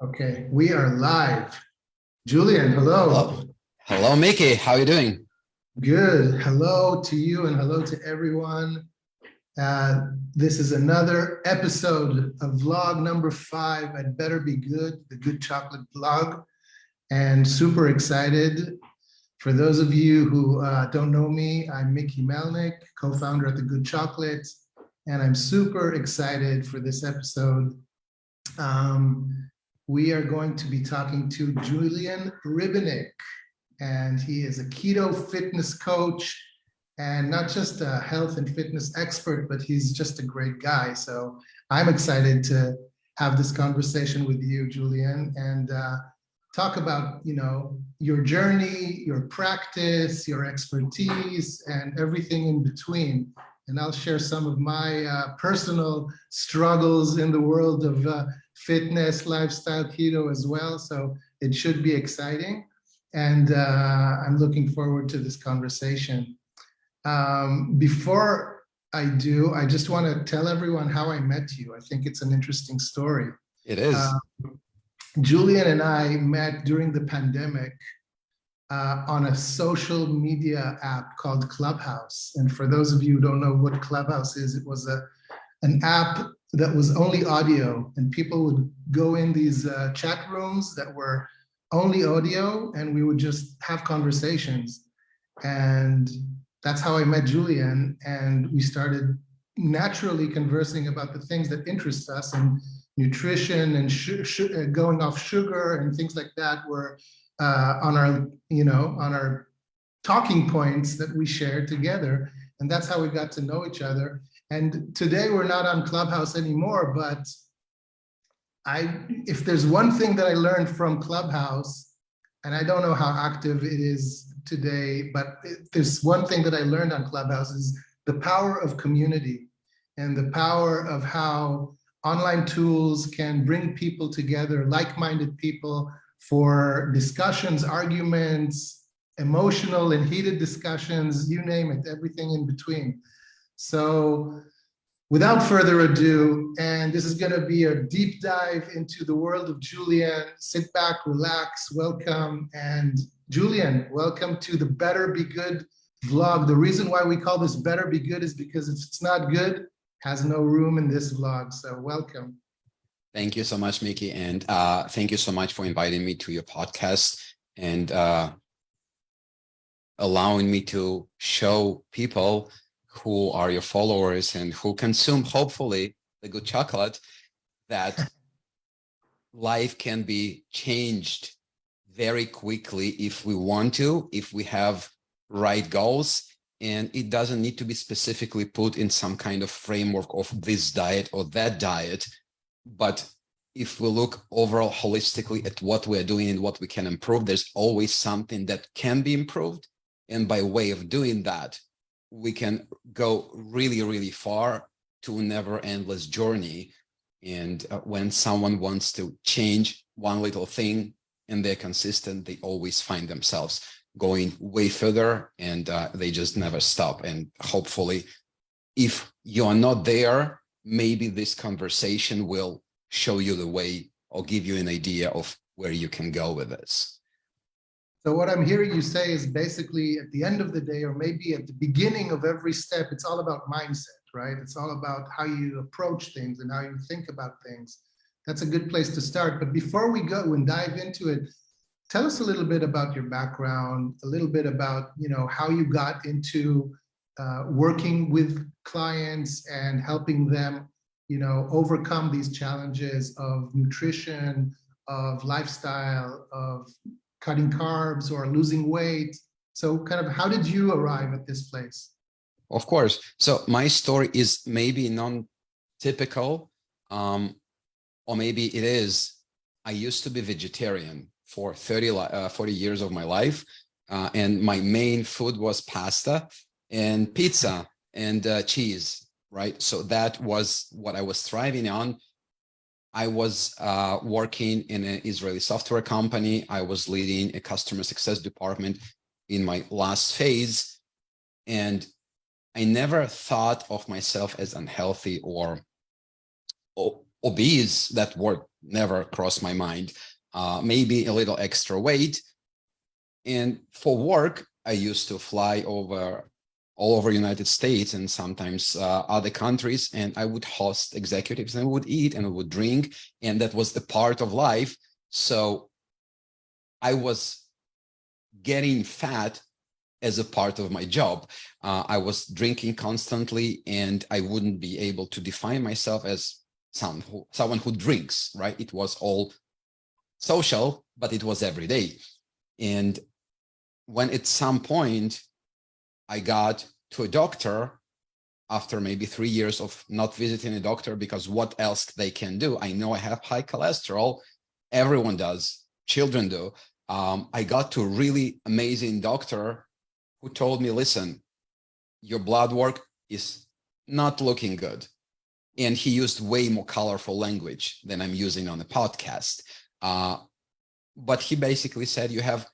Okay, we are live. Julian, hello. Hello. Hello, Mickey. How are you doing? Good. Hello to you and hello to everyone. This is another episode of vlog number 5 at Better Be Good, the Good Chocolate vlog. And super excited. For those of you who don't know me, I'm Mickey Melnick, co-founder of the Good Chocolate. And I'm super excited for this episode. We are going to be talking to Julian Ribinik, and he is a keto fitness coach and not just a health and fitness expert, but he's just a great guy. So I'm excited to have this conversation with you, Julian, and talk about, your journey, your practice, your expertise, and everything in between. And I'll share some of my personal struggles in the world of fitness, lifestyle, keto as well. So it should be exciting. And I'm looking forward to this conversation. Before I do, I just want to tell everyone how I met you. I think it's an interesting story. It is. Julian and I met during the pandemic on a social media app called Clubhouse. And for those of you who don't know what Clubhouse is, it was an app that was only audio, and people would go in these chat rooms that were only audio, and we would just have conversations. And that's how I met Julian, and we started naturally conversing about the things that interest us, and nutrition and going off sugar and things like that were on our talking points that we shared together. And that's how we got to know each other. And today we're not on Clubhouse anymore, but if there's one thing that I learned from Clubhouse, and I don't know how active it is today, but there's one thing that I learned on Clubhouse is the power of community and the power of how online tools can bring people together, like-minded people, for discussions, arguments, emotional and heated discussions, you name it, everything in between. So without further ado, and this is going to be a deep dive into the world of Julian. Sit back, relax, welcome. And Julian, welcome to the Better Be Good vlog. The reason why we call this Better Be Good is because if it's not good, it has no room in this vlog. So welcome. Thank you so much, Mickey. And thank you so much for inviting me to your podcast and allowing me to show people who are your followers and who consume, hopefully, the good chocolate, that life can be changed very quickly if we want to, if we have right goals. And it doesn't need to be specifically put in some kind of framework of this diet or that diet. But if we look overall holistically at what we're doing and what we can improve, there's always something that can be improved. And by way of doing that, we can go really, really far to a never endless journey. And when someone wants to change one little thing and they're consistent, they always find themselves going way further, and they just never stop. And hopefully, if you're not there, maybe this conversation will show you the way or give you an idea of where you can go with this. So what I'm hearing you say is basically at the end of the day, or maybe at the beginning of every step, it's all about mindset, right? It's all about how you approach things and how you think about things. That's a good place to start. But before we go and dive into it, tell us a little bit about your background, a little bit about, how you got into working with clients and helping them, overcome these challenges of nutrition, of lifestyle, of cutting carbs or losing weight. So kind of how did you arrive at this place? Of course. So my story is maybe non-typical, or maybe it is. I used to be vegetarian for 40 years of my life. And my main food was pasta and pizza and cheese, right? So that was what I was thriving on. I was working in an Israeli software company. I was leading a customer success department in my last phase. And I never thought of myself as unhealthy or obese. That word never crossed my mind. Maybe a little extra weight. And for work, I used to fly over all over United States and sometimes other countries, and I would host executives and would eat and would drink, and that was the part of life. So I was getting fat as a part of my job. I was drinking constantly, and I wouldn't be able to define myself as someone who drinks, right? It was all social, but it was every day. And when at some point I got to a doctor after maybe 3 years of not visiting a doctor, because what else they can do? I know I have high cholesterol. Everyone does. Children do. I got to a really amazing doctor who told me, listen, your blood work is not looking good. And he used way more colorful language than I'm using on the podcast. But he basically said, you have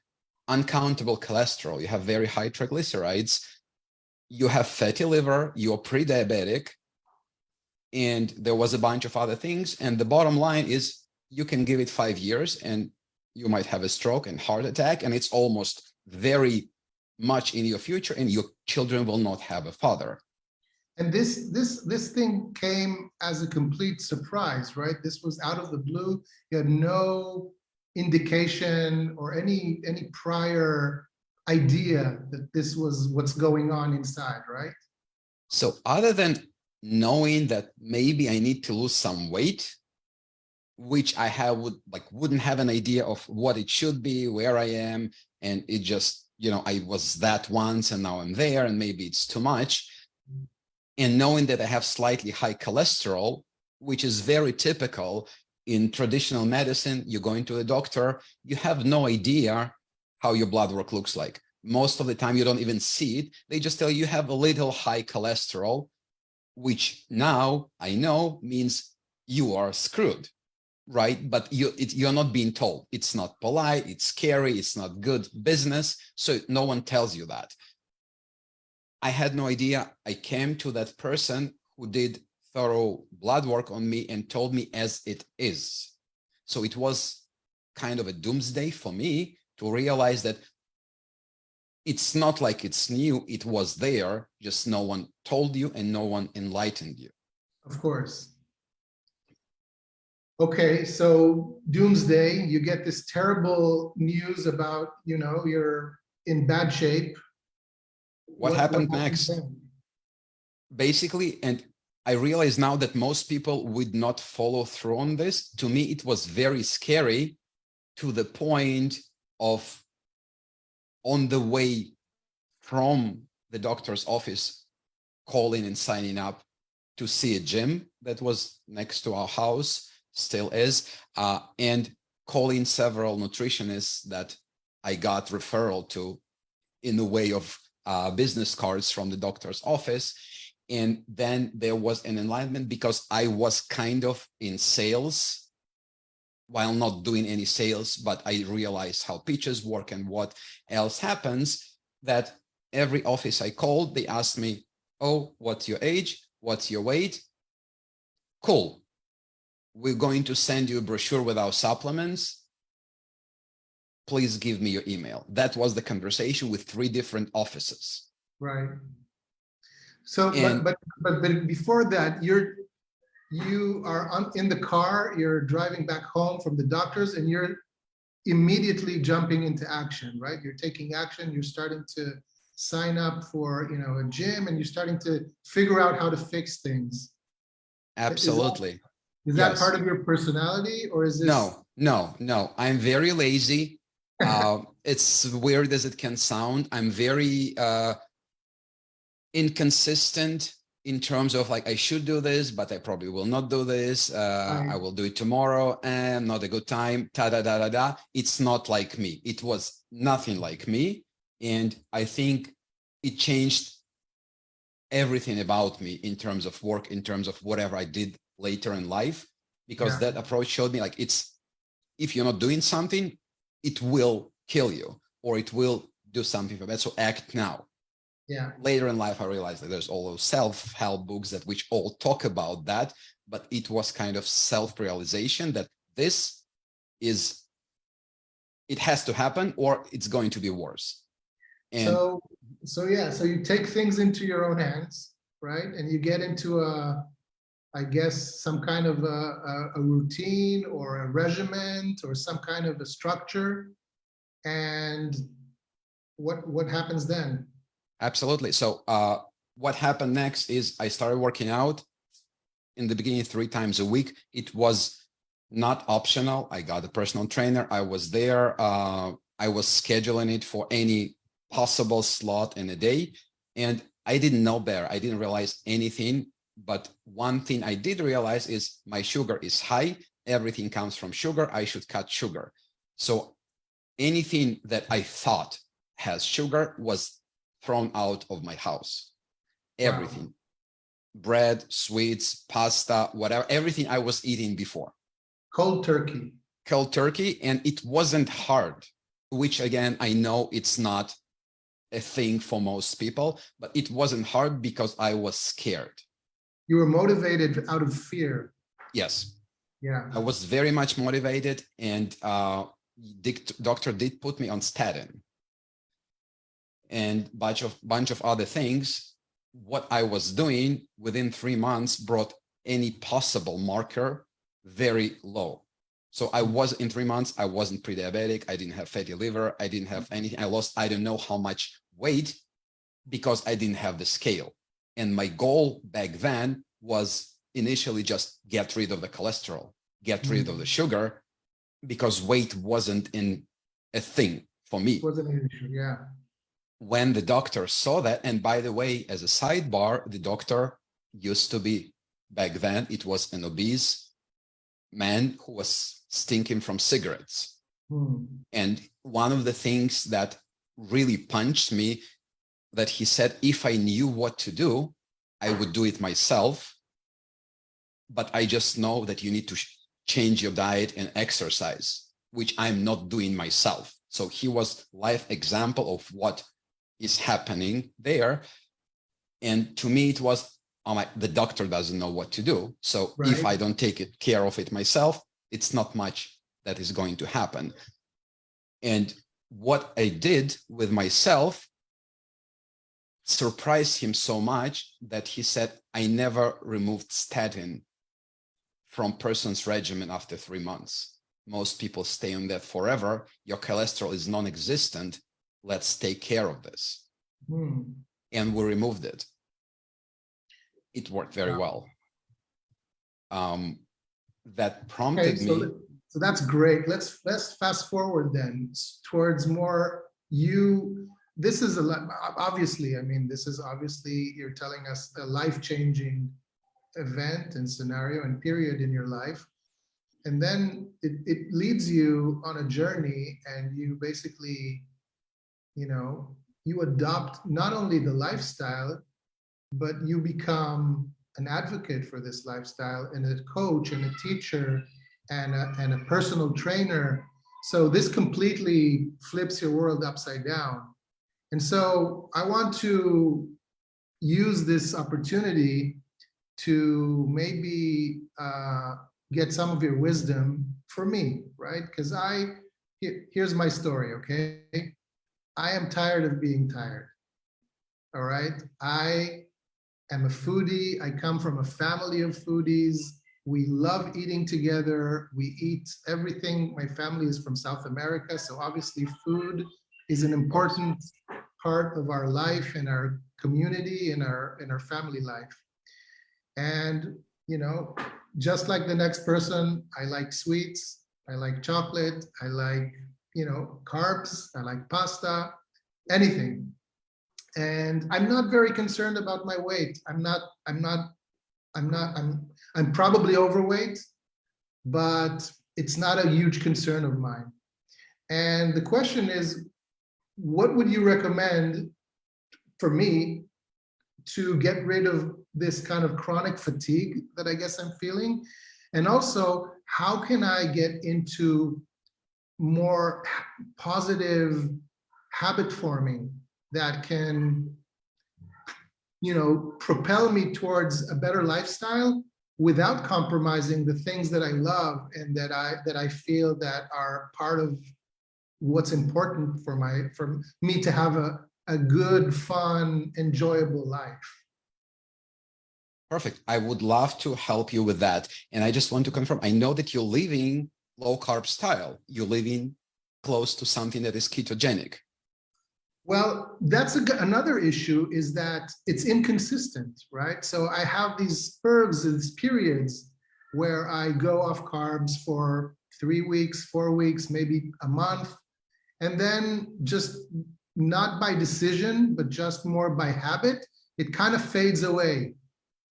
uncountable cholesterol, you have very high triglycerides, you have fatty liver, you're pre-diabetic, and there was a bunch of other things. And the bottom line is you can give it 5 years and you might have a stroke and heart attack, and it's almost very much in your future, and your children will not have a father. And this thing came as a complete surprise, right? This was out of the blue. You had no indication or any prior idea that this was what's going on inside, right? So other than knowing that maybe I need to lose some weight, which I wouldn't have an idea of what it should be, where I am, and it just, I was that once and now I'm there, and maybe it's too much. And knowing that I have slightly high cholesterol, which is very typical in traditional medicine, you're going to the doctor, you have no idea how your blood work looks like. Most of the time, you don't even see it. They just tell you have a little high cholesterol, which now I know means you are screwed, right? But you're not being told. It's not polite, it's scary, it's not good business. So no one tells you that. I had no idea. I came to that person who did thorough blood work on me and told me as it is. So it was kind of a doomsday for me to realize that it's not like it's new. It was there, just no one told you and no one enlightened you. Of course. Okay, so doomsday, you get this terrible news about, you're in bad shape. What happened next? Basically, and I realize now that most people would not follow through on this. To me, it was very scary, to the point of on the way from the doctor's office, calling and signing up to see a gym that was next to our house, still is, and calling several nutritionists that I got referral to in the way of business cards from the doctor's office. And then there was an enlightenment, because I was kind of in sales while not doing any sales, but I realized how pitches work and what else happens, that every office I called, they asked me, oh, what's your age? What's your weight? Cool. We're going to send you a brochure with our supplements. Please give me your email. That was the conversation with 3 different offices. Right. So, And but before that, you are in the car, you're driving back home from the doctors, and you're immediately jumping into action, right? You're taking action, you're starting to sign up for, a gym, and you're starting to figure out how to fix things. absolutely. Is that part of your personality, or is this? No. I'm very lazy. It's weird as it can sound. I'm very inconsistent in terms of I should do this, but I probably will not do this. I will do it tomorrow, and not a good time. It's not like me. It was nothing like me. And I think it changed everything about me in terms of work, in terms of whatever I did later in life, because that approach showed me if you're not doing something, it will kill you, or it will do something for that. So act now. Yeah. Later in life, I realized that there's all those self-help books which all talk about that, but it was kind of self-realization that this is, it has to happen or it's going to be worse. And so yeah, so you take things into your own hands, right? And you get into I guess, some kind of a routine or a regiment or some kind of a structure. And what happens then? absolutely. So what happened next is I started working out in the beginning 3 times a week. It was not optional. I got a personal trainer. I was there. I was scheduling it for any possible slot in a day. And I didn't know better. I didn't realize anything. But one thing I did realize is my sugar is high. Everything comes from sugar. I should cut sugar. So anything that I thought has sugar was thrown out of my house. Everything. Wow. Bread, sweets, pasta, whatever, everything I was eating before. Cold turkey. Cold turkey. And it wasn't hard, which again, I know it's not a thing for most people, but it wasn't hard because I was scared. You were motivated out of fear. Yes. Yeah. I was very much motivated, and doctor did put me on statin and bunch of other things. What I was doing within 3 months brought any possible marker very low. So I was in 3 months, I wasn't pre-diabetic. I didn't have fatty liver. I didn't have anything. I lost, I don't know how much weight because I didn't have the scale. And my goal back then was initially just get rid of the cholesterol, get rid of the sugar, because weight wasn't in a thing for me. It wasn't an issue, yeah. When the doctor saw that, and by the way, as a sidebar, the doctor used to be, back then, it was an obese man who was stinking from cigarettes. And one of the things that really punched me, that he said, if I knew what to do, I would do it myself. But I just know that you need to change your diet and exercise, which I'm not doing myself. So he was life example of what is happening there. And to me, it was, oh the doctor doesn't know what to do. So if I don't take care of it myself, it's not much that is going to happen. And what I did with myself surprised him so much that he said, I never removed statin from person's regimen after 3 months. Most people stay on that forever. Your cholesterol is non-existent. Let's take care of this. And we removed it. It worked very well. That prompted me. So that's great. Let's fast forward then towards more you. This is obviously, I mean, this is obviously, you're telling us a life-changing event and scenario and period in your life. And then it leads you on a journey, and you basically, you adopt not only the lifestyle, but you become an advocate for this lifestyle and a coach and a teacher and a personal trainer. So this completely flips your world upside down. And so I want to use this opportunity to maybe get some of your wisdom for me, right? Because here's my story, okay? I am tired of being tired, all right? I am a foodie. I come from a family of foodies. We love eating together. We eat everything. My family is from South America, so obviously food is an important part of our life and our community and our family life. And just like the next person, I like sweets, I like chocolate, I like carbs, I like pasta, anything. And I'm not very concerned about my weight. I'm probably overweight, but it's not a huge concern of mine. And the question is, what would you recommend for me to get rid of this kind of chronic fatigue that I guess I'm feeling? And also, how can I get into more positive habit forming that can, propel me towards a better lifestyle, without compromising the things that I love and that I feel that are part of what's important for me to have a good, fun, enjoyable life. Perfect. I would love to help you with that. And I just want to confirm, I know that you're living low carb style. You're living close to something that is ketogenic. Well, that's another issue, is that it's inconsistent, right? So I have these spurts, these periods where I go off carbs for 3 weeks, 4 weeks, maybe a month, and then just not by decision, but just more by habit, it kind of fades away.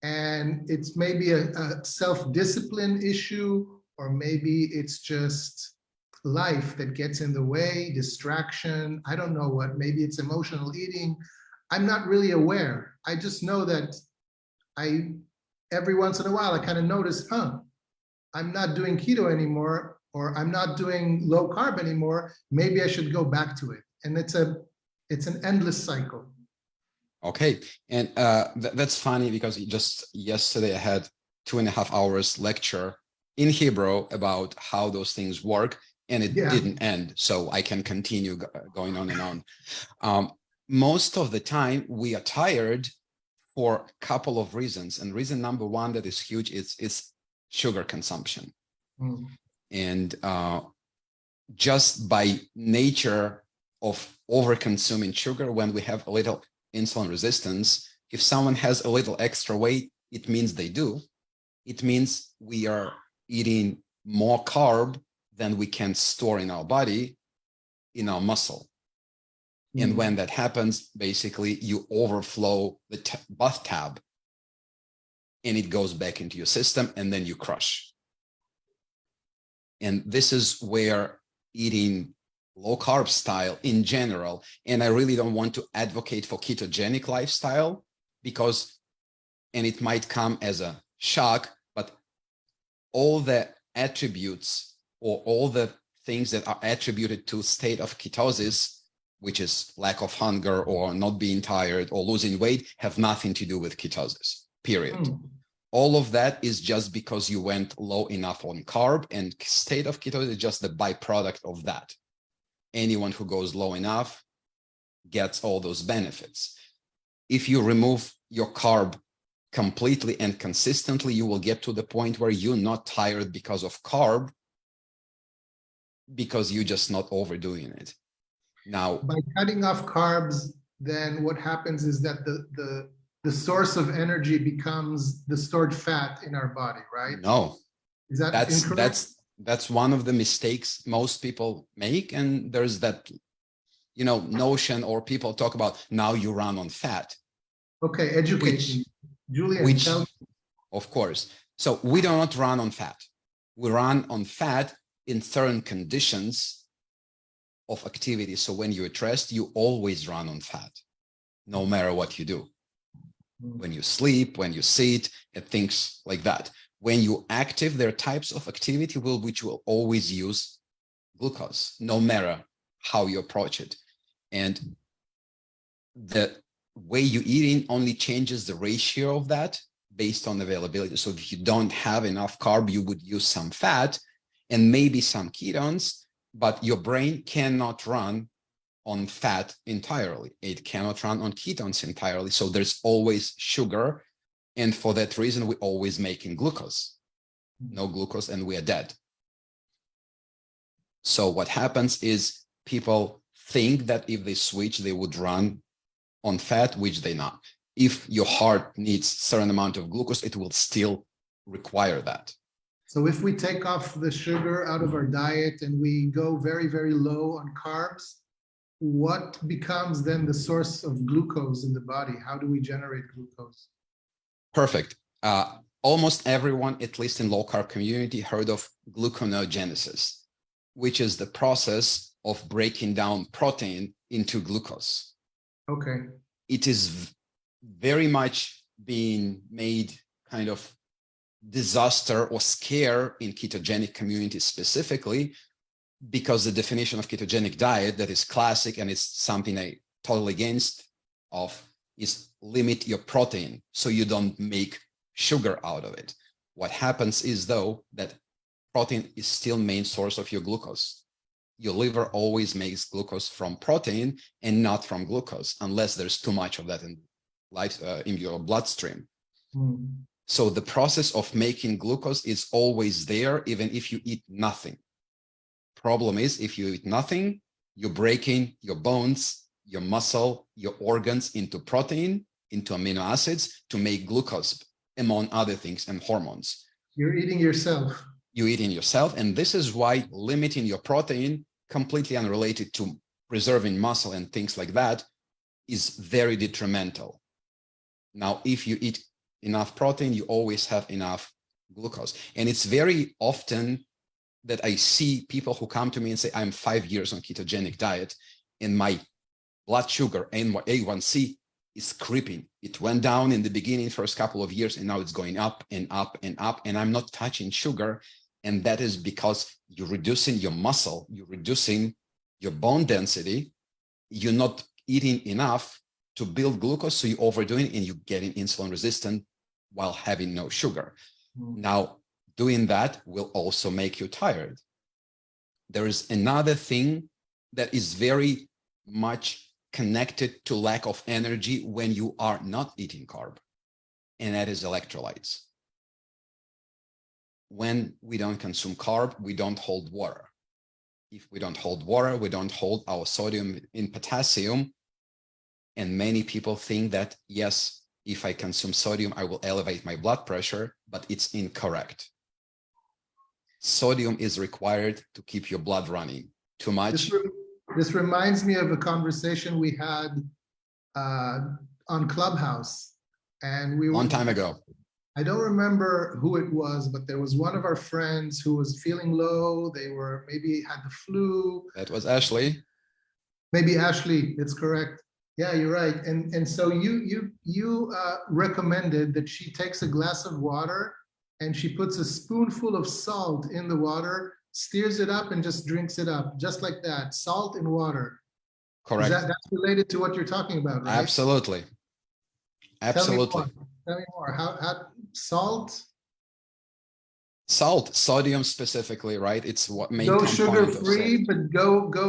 And it's maybe a self-discipline issue, or maybe it's just life that gets in the way, distraction. I don't know what, maybe it's emotional eating. I'm not really aware. I just know that every once in a while, I kind of notice, I'm not doing keto anymore, or I'm not doing low carb anymore. Maybe I should go back to it. And it's an endless cycle. Okay. And that's funny, because just yesterday I had 2.5 hours lecture in Hebrew about how those things work, and it didn't end. So I can continue going on and on. Most of the time we are tired for a couple of reasons. And reason number one that is huge is sugar consumption. And just by nature of over consuming sugar, when we have a little insulin resistance, if someone has a little extra weight, it means they do. It means we are eating more carb than we can store in our body, in our muscle. And when that happens, basically you overflow the bathtub and it goes back into your system, and then you crush. And this is where eating low carb style in general, and I really don't want to advocate for ketogenic lifestyle, because, and it might come as a shock, but all the attributes or all the things that are attributed to state of ketosis, which is lack of hunger or not being tired or losing weight, have nothing to do with ketosis, period. All of that is just because you went low enough on carb, and state of ketosis is just the byproduct of that. Anyone who goes low enough gets all those benefits. If you remove your carb completely and consistently, you will get to the point where you're not tired because of carb, because you're just not overdoing it. Now, by cutting off carbs, then what happens is that the source of energy becomes the stored fat in our body, right? No, is that incorrect? That's one of the mistakes most people make. And there's that, notion, or people talk about, now you run on fat. Okay, educate me. Julian, tell me. Of course. So we do not run on fat. We run on fat in certain conditions of activity. So when you're stressed, you always run on fat, no matter what you do. When you sleep, when you sit, and things like that. When you're active, there are types of activity which will always use glucose, no matter how you approach it. And the way you're eating only changes the ratio of that based on availability. So if you don't have enough carb, you would use some fat and maybe some ketones, but your brain cannot run on fat entirely. It cannot run on ketones entirely. So there's always sugar. And for that reason, we're always making glucose. No glucose, and we are dead. So what happens is people think that if they switch, they would run on fat, which they not. If your heart needs a certain amount of glucose, it will still require that. So if we take off the sugar out of our diet and we go very, very low on carbs, what becomes then the source of glucose in the body? How do we generate glucose? Perfect. Almost everyone, at least in low carb community, heard of gluconeogenesis, which is the process of breaking down protein into glucose. Okay. It is very much being made kind of disaster or scare in ketogenic community specifically, because the definition of ketogenic diet that is classic, and it's something I totally against of, is limit your protein so you don't make sugar out of it. What happens is, though, that protein is still main source of your glucose. Your liver always makes glucose from protein and not from glucose, unless there's too much of that in your bloodstream. So the process of making glucose is always there, even if you eat nothing. Problem is, if you eat nothing, you're breaking your bones, your muscle, your organs into protein, into amino acids to make glucose, among other things, and hormones. You're eating yourself. You're eating yourself. And this is why limiting your protein, completely unrelated to preserving muscle and things like that, is very detrimental. Now, if you eat enough protein, you always have enough glucose. And it's very often that I see people who come to me and say, I'm 5 years on ketogenic diet and my blood sugar and my A1C is creeping. It went down in the beginning, first couple of years, and now it's going up and up and up, and I'm not touching sugar. And that is because you're reducing your muscle, you're reducing your bone density, you're not eating enough to build glucose, so you're overdoing it and you're getting insulin resistant while having no sugar. Now, doing that will also make you tired. There is another thing that is very much connected to lack of energy when you are not eating carb, and that is electrolytes. When we don't consume carb, we don't hold water. If we don't hold water, we don't hold our sodium and potassium. And many people think that, yes, if I consume sodium, I will elevate my blood pressure, but it's incorrect. Sodium is required to keep your blood running. Too much. This reminds me of a conversation we had on Clubhouse, and we were Long time ago. I don't remember who it was, but there was one of our friends who was feeling low. They were maybe had the flu. That was Ashley. Maybe Ashley. It's correct. Yeah, you're right. And so you recommended that she takes a glass of water and she puts a spoonful of salt in the water, steers it up, and just drinks it up, just like that. Salt and water. Correct. That's related to what you're talking about, right? Absolutely. Absolutely. Tell me more. How salt? Salt, sodium specifically, right? It's what main Go component sugar of salt. free, but go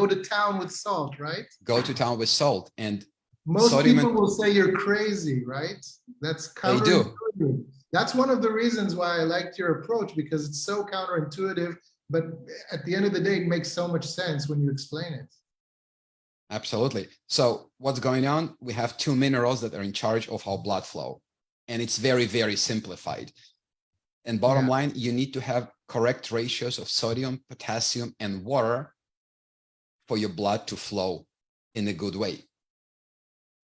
to town with salt, right? Go to town with salt. And most sodium people will say you're crazy, right? That's They do. counterintuitive. That's one of the reasons why I liked your approach, because it's so counterintuitive, but at the end of the day, it makes so much sense when you explain it. Absolutely. So what's going on? We have two minerals that are in charge of our blood flow. And it's very, very simplified. And bottom line, you need to have correct ratios of sodium, potassium, and water for your blood to flow in a good way.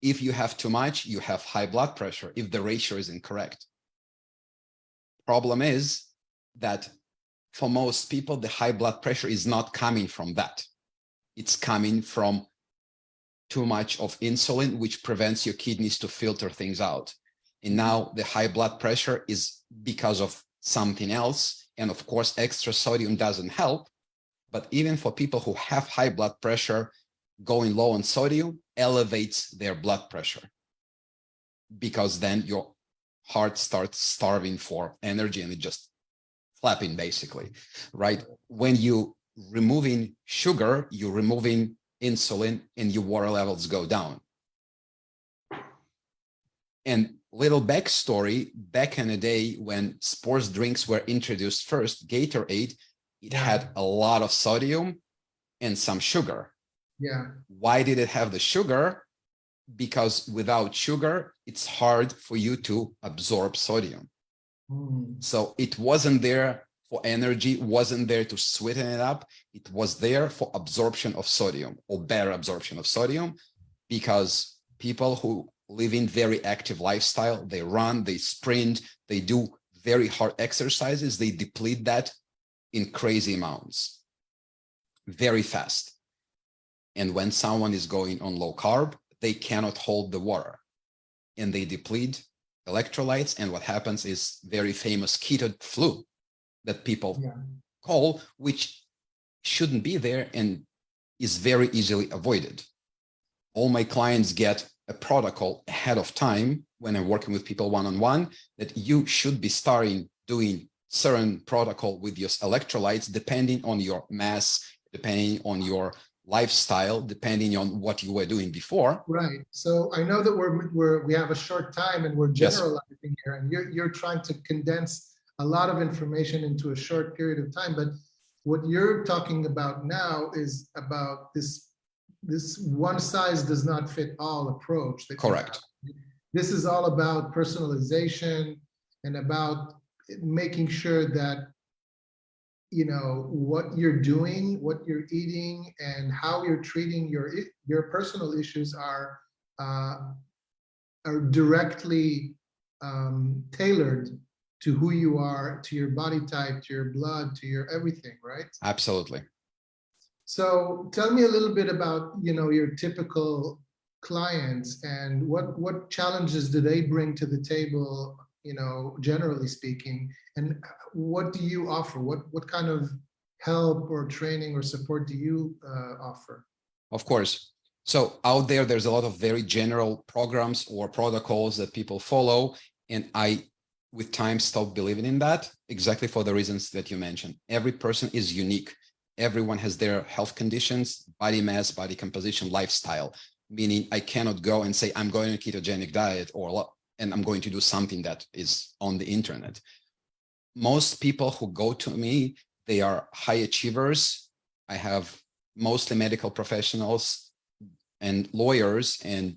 If you have too much, you have high blood pressure if the ratio is incorrect. Problem is that for most people, the high blood pressure is not coming from that. It's coming from too much of insulin, which prevents your kidneys to filter things out. And now the high blood pressure is because of something else. And of course, extra sodium doesn't help. But even for people who have high blood pressure, going low on sodium elevates their blood pressure, because then your heart starts starving for energy and it just flapping basically, right? When you removing sugar, you're removing insulin and your water levels go down. And little backstory, back in the day when sports drinks were introduced first, Gatorade, it had a lot of sodium and some sugar. Yeah. Why did it have the sugar? Because without sugar, it's hard for you to absorb sodium. So it wasn't there for energy, wasn't there to sweeten it up. It was there for absorption of sodium, or better absorption of sodium, because people who live in very active lifestyle, they run, they sprint, they do very hard exercises, they deplete that in crazy amounts, very fast. And when someone is going on low carb, they cannot hold the water and they deplete electrolytes. And what happens is very famous keto flu that people call, which shouldn't be there and is very easily avoided. All my clients get a protocol ahead of time when I'm working with people one-on-one, that you should be starting doing certain protocol with your electrolytes, depending on your mass, depending on your lifestyle, depending on what you were doing before. Right. So I know that we have a short time and we're Yes. generalizing here, and you're trying to condense a lot of information into a short period of time. But what you're talking about now is about this one size does not fit all approach that you Correct. have. This is all about personalization and about making sure that what you're doing, what you're eating, and how you're treating your personal issues are directly tailored to who you are, to your body type, to your blood, to your everything, right? Absolutely. So tell me a little bit about your typical clients and what challenges do they bring to the table, generally speaking, and what do you offer? What kind of help or training or support do you offer? Of course. So out there, there's a lot of very general programs or protocols that people follow. And I, with time, stopped believing in that, exactly for the reasons that you mentioned. Every person is unique. Everyone has their health conditions, body mass, body composition, lifestyle, meaning I cannot go and say, I'm going on a ketogenic diet and I'm going to do something that is on the internet. Most people who go to me, they are high achievers. I have mostly medical professionals and lawyers, and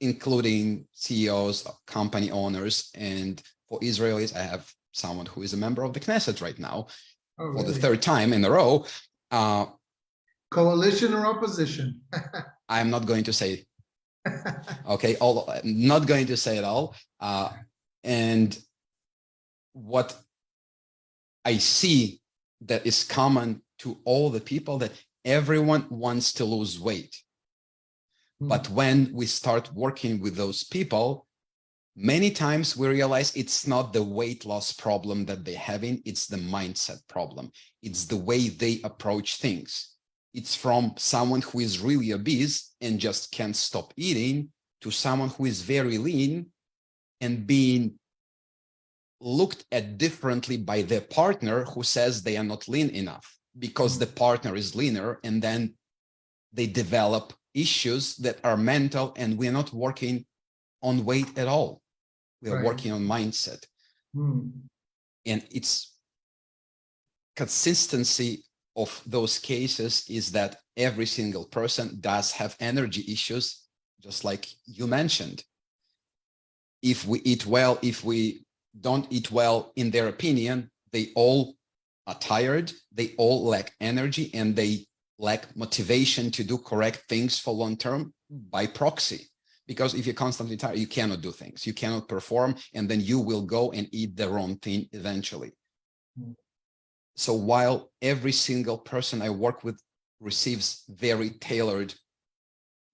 including CEOs, company owners. And for Israelis, I have someone who is a member of the Knesset right now. Oh, for really? the third time in a row. Coalition or opposition? I'm not going to say, okay, I'm not going to say it all. And what I see that is common to all the people, that everyone wants to lose weight. But when we start working with those people, many times we realize it's not the weight loss problem that they're having, it's the mindset problem. It's the way they approach things. It's from someone who is really obese and just can't stop eating to someone who is very lean and being looked at differently by their partner who says they are not lean enough because the partner is leaner, and then they develop issues that are mental, and we're not working on weight at all. We are working on mindset. And it's consistency of those cases is that every single person does have energy issues, just like you mentioned. If we eat well, if we don't eat well, in their opinion, they all are tired, they all lack energy, and they lack motivation to do correct things for long term by proxy. Because if you're constantly tired, you cannot do things, you cannot perform, and then you will go and eat the wrong thing eventually. So while every single person I work with receives very tailored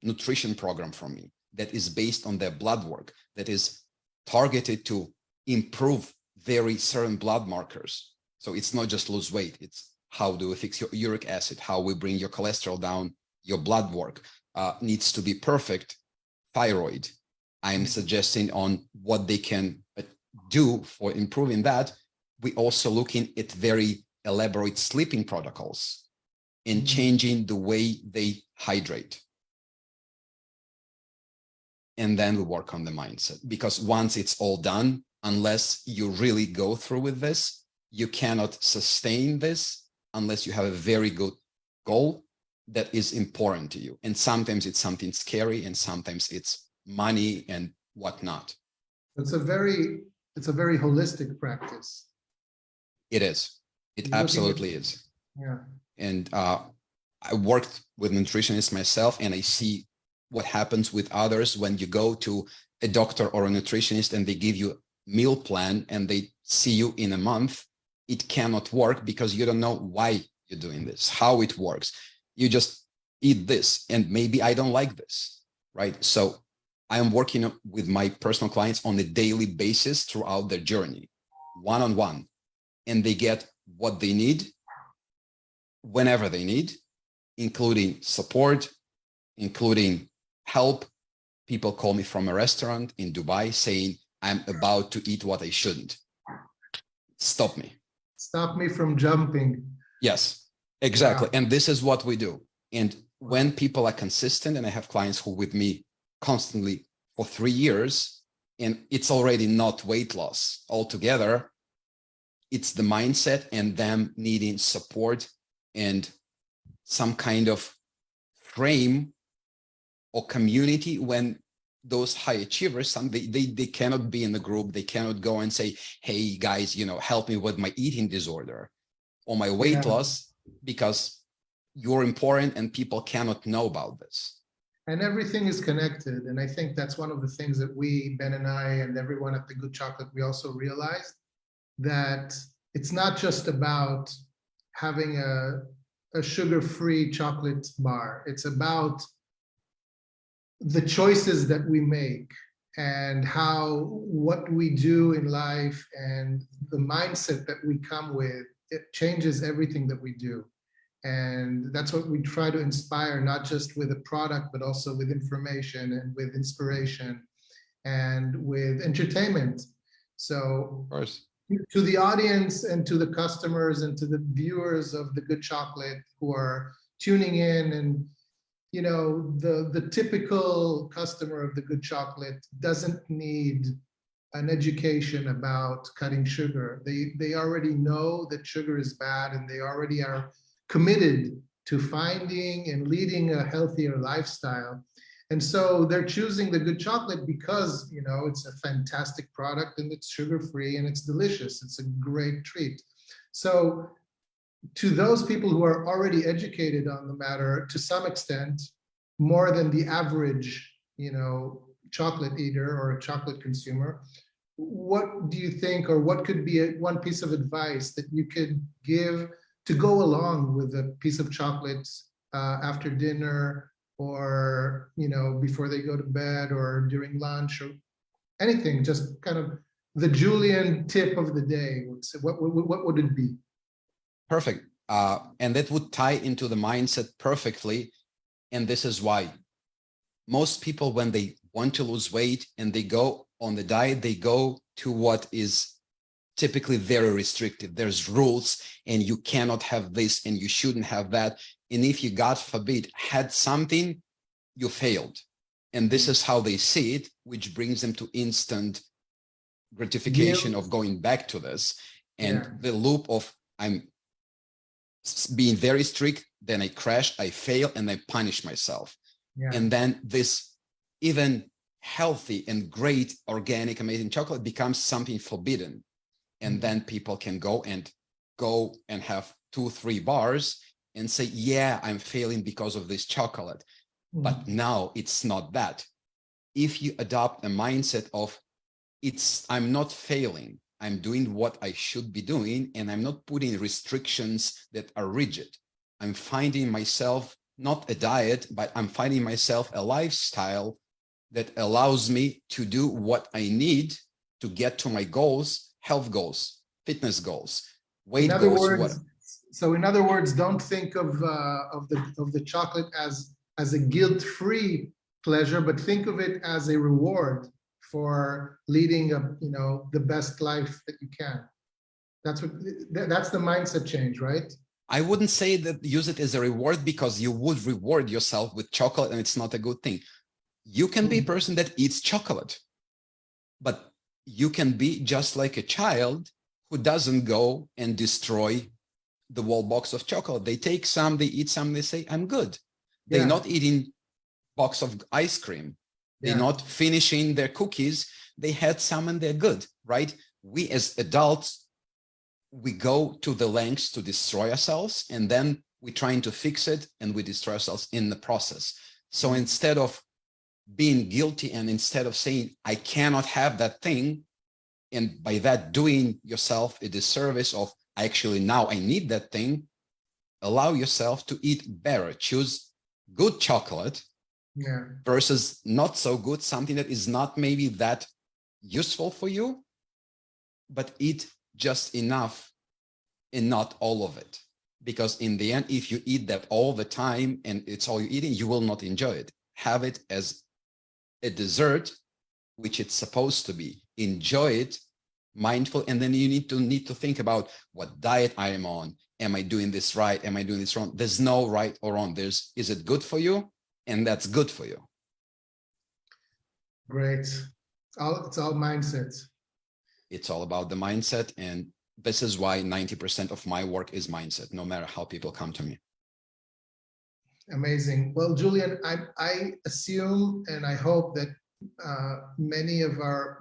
nutrition program from me that is based on their blood work, that is targeted to improve very certain blood markers. So it's not just lose weight, it's how do we fix your uric acid, how we bring your cholesterol down, your blood work needs to be perfect. Thyroid, I'm suggesting on what they can do for improving that. We also looking at very elaborate sleeping protocols and changing the way they hydrate. And then we work on the mindset, because once it's all done, unless you really go through with this, you cannot sustain this unless you have a very good goal that is important to you. And sometimes it's something scary, and sometimes it's money and whatnot. It's a very holistic practice. It is. It absolutely is. Yeah. And I worked with nutritionists myself, and I see what happens with others when you go to a doctor or a nutritionist and they give you a meal plan and they see you in a month. It cannot work because you don't know why you're doing this, how it works. You just eat this, and maybe I don't like this, right? So I am working with my personal clients on a daily basis throughout their journey, one-on-one, and they get what they need whenever they need, including support, including help, people call me from a restaurant in Dubai saying, I'm about to eat what I shouldn't. Stop me. Stop me from jumping. Yes, exactly. Wow. And this is what we do. And when people are consistent, and I have clients who with me constantly for 3 years, and it's already not weight loss altogether, it's the mindset and them needing support and some kind of frame or community when those high achievers, they cannot be in the group, they cannot go and say, hey guys, help me with my eating disorder or my weight loss, because you're important and people cannot know about this. And everything is connected. And I think that's one of the things that we, Ben and I, and everyone at the Good Chocolate, we also realized that it's not just about having a sugar-free chocolate bar. It's about the choices that we make and what we do in life and the mindset that we come with. It changes everything that we do. And that's what we try to inspire, not just with a product, but also with information and with inspiration and with entertainment. So Of course. to the audience and to the customers and to the viewers of the Good Chocolate who are tuning in, and the typical customer of the Good Chocolate doesn't need an education about cutting sugar. They already know that sugar is bad, and they already are committed to finding and leading a healthier lifestyle. And so they're choosing the Good Chocolate because, it's a fantastic product and it's sugar-free and it's delicious. It's a great treat. So to those people who are already educated on the matter, to some extent, more than the average, chocolate eater or a chocolate consumer, what do you think, or what could be one piece of advice that you could give to go along with a piece of chocolate after dinner, or before they go to bed, or during lunch, or anything? Just kind of the Julian tip of the day. What would it be? Perfect. And that would tie into the mindset perfectly. And this is why most people, when they want to lose weight and they go on the diet, they go to what is typically very restrictive. There's rules, and you cannot have this and you shouldn't have that. And if you, God forbid, had something, you failed. And this is how they see it, which brings them to instant gratification of going back to this. And the loop of I'm being very strict, then I crash, I fail, and I punish myself. And then this even healthy and great organic amazing chocolate becomes something forbidden. And then people can go and have 2-3 bars and say, yeah, I'm failing because of this chocolate. But now it's not that. If you adopt a mindset of I'm not failing, I'm doing what I should be doing, and I'm not putting restrictions that are rigid. I'm finding myself not a diet, but I'm finding myself a lifestyle that allows me to do what I need to get to my goals, health goals, fitness goals, weight goals. So in other words, don't think of the chocolate as a guilt-free pleasure, but think of it as a reward for leading the best life that you can. That's the mindset change, right? I wouldn't say that use it as a reward, because you would reward yourself with chocolate and it's not a good thing. You can be a person that eats chocolate, but you can be just like a child who doesn't go and destroy the whole box of chocolate. They take some, they eat some, they say, I'm good. They're not eating box of ice cream. They're not finishing their cookies. They had some and they're good, right? We as adults, we go to the lengths to destroy ourselves, and then we're trying to fix it and we destroy ourselves in the process. So instead of being guilty, and instead of saying, I cannot have that thing, and by that doing yourself a disservice of, actually now I need that thing, allow yourself to eat better. Choose good chocolate versus not so good, something that is not maybe that useful for you, but eat just enough and not all of it. Because in the end, if you eat that all the time and it's all you're eating, you will not enjoy it. Have it as a dessert, which it's supposed to be. Enjoy it, mindful, and then you need to think about what diet I am on. Am I doing this right? Am I doing this wrong? There's no right or wrong. Is it good for you? And that's good for you. Great. It's all mindset. It's all about the mindset. And this is why 90% of my work is mindset, no matter how people come to me. Amazing. Well, Julian, I assume and I hope that many of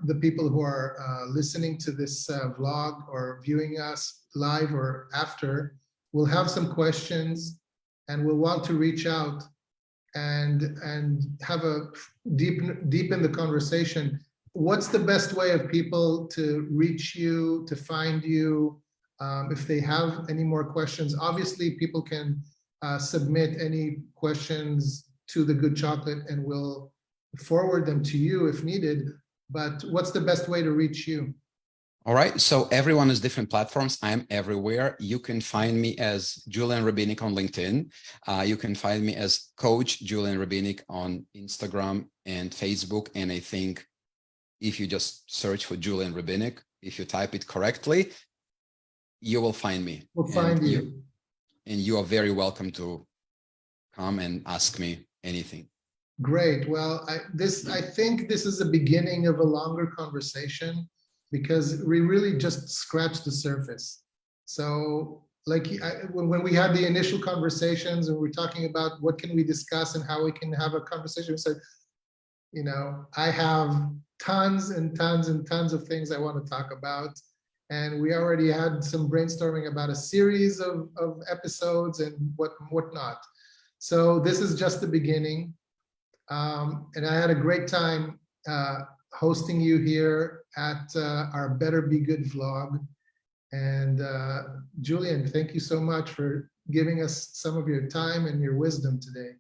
the people who are listening to this vlog or viewing us live or after will have some questions and will want to reach out and have a deepen the conversation. What's the best way of people to reach you, to find you, if they have any more questions? Obviously, people can submit any questions to the Good Chocolate and we'll forward them to you if needed. But what's the best way to reach you? All right. So everyone has different platforms. I'm everywhere. You can find me as Julian Ribinik on LinkedIn. You can find me as Coach Julian Ribinik on Instagram and Facebook. And I think if you just search for Julian Ribinik, if you type it correctly, you will find me. We'll find you. And you are very welcome to come and ask me anything. Great. Well, I think this is the beginning of a longer conversation because we really just scratched the surface. So like when we had the initial conversations and we're talking about what can we discuss and how we can have a conversation, we said, you know, I have tons and tons and tons of things I want to talk about. And we already had some brainstorming about a series of episodes and whatnot. So this is just the beginning. And I had a great time hosting you here at our Better Be Good vlog. And Julian, thank you so much for giving us some of your time and your wisdom today.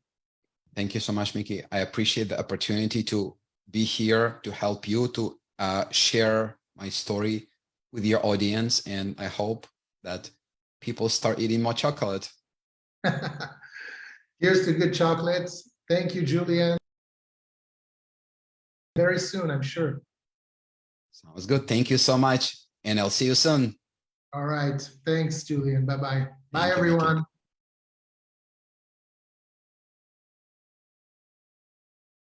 Thank you so much, Mickey. I appreciate the opportunity to be here to help you to share my story with your audience. And I hope that people start eating more chocolate. Here's to good chocolates. Thank you, Julian. Very soon, I'm sure. Sounds good. Thank you so much. And I'll see you soon. All right. Thanks, Julian. Bye-bye. Bye, Thank you, Mickey. everyone.